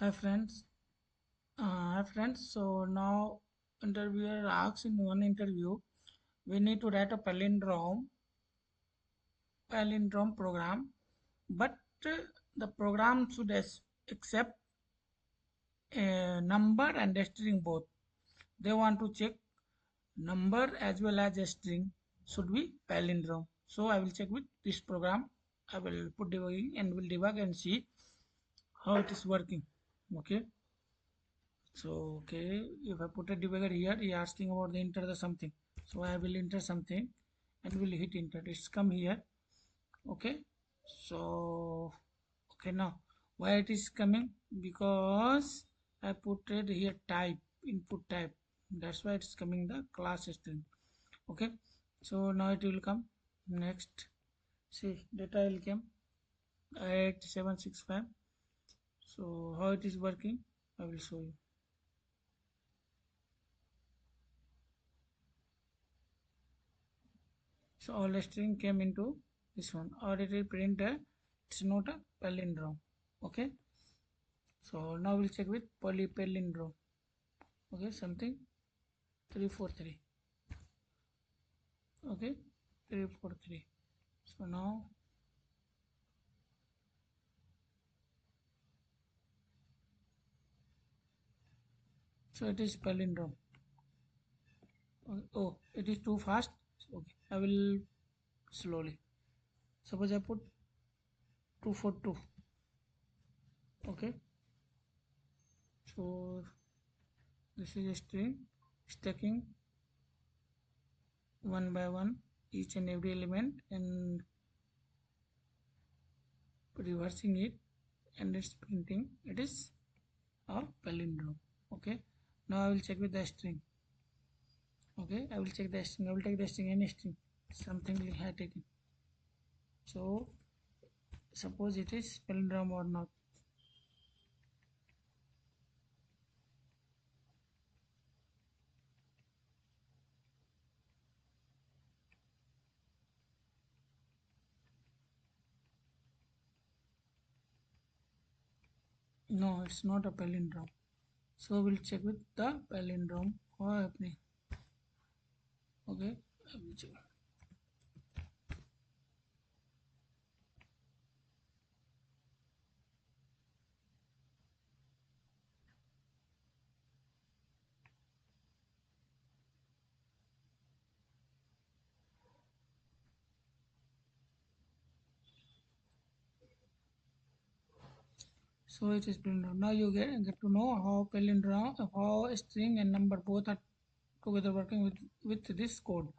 Hi friends. Hi friends. So now interviewer asks in one interview, we need to write a palindrome program, but the program should accept a number and a string both. They want to check number as well as a string should be palindrome. So I will check with this program. I will put debugging and will debug and see how it is working. Okay. So okay, if I put a debugger here, he asking about the enter the something. So I will enter something and will hit enter. It's come here. Okay. So okay, now why it is coming? Because I put it here type input type. That's why it's coming the class string. Okay. So now it will come next. See data will come 8765. So how it is working, I will show you. So all string came into this one. Or it will print a, it's not a palindrome. Okay. So now we'll check with polypalindrome. Okay, something 343. Okay, 343. So now so it is palindrome. Oh, it is too fast. Okay, I will slowly. Suppose I put 242. Okay, so this is a string stacking one by one each and every element and reversing it, and it's printing it is a palindrome. Okay, now I will check with the string. Okay, I will check the string. I will take the string, any string, something I have taken. So suppose it is palindrome or not. No, it's not a palindrome. So we'll check with the palindrome what happening. Okay, I will check. So it is palindrome. Now you get to know how palindrome, how string and number both are together working with this code.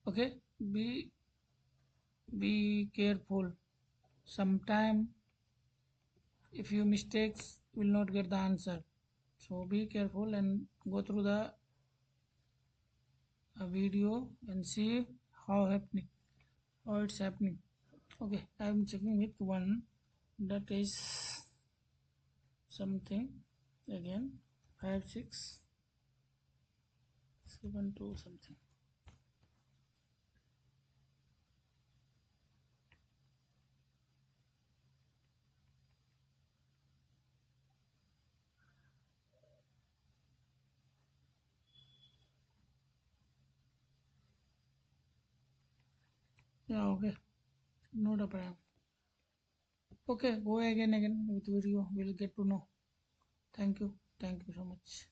Okay, be careful. Sometime if you mistakes will not get the answer. So be careful and go through the video and see how it's happening. Okay, I am checking with one that is something again 5672 something. Yeah, okay, not a problem. Okay, go again with video. We'll get to know. Thank you so much.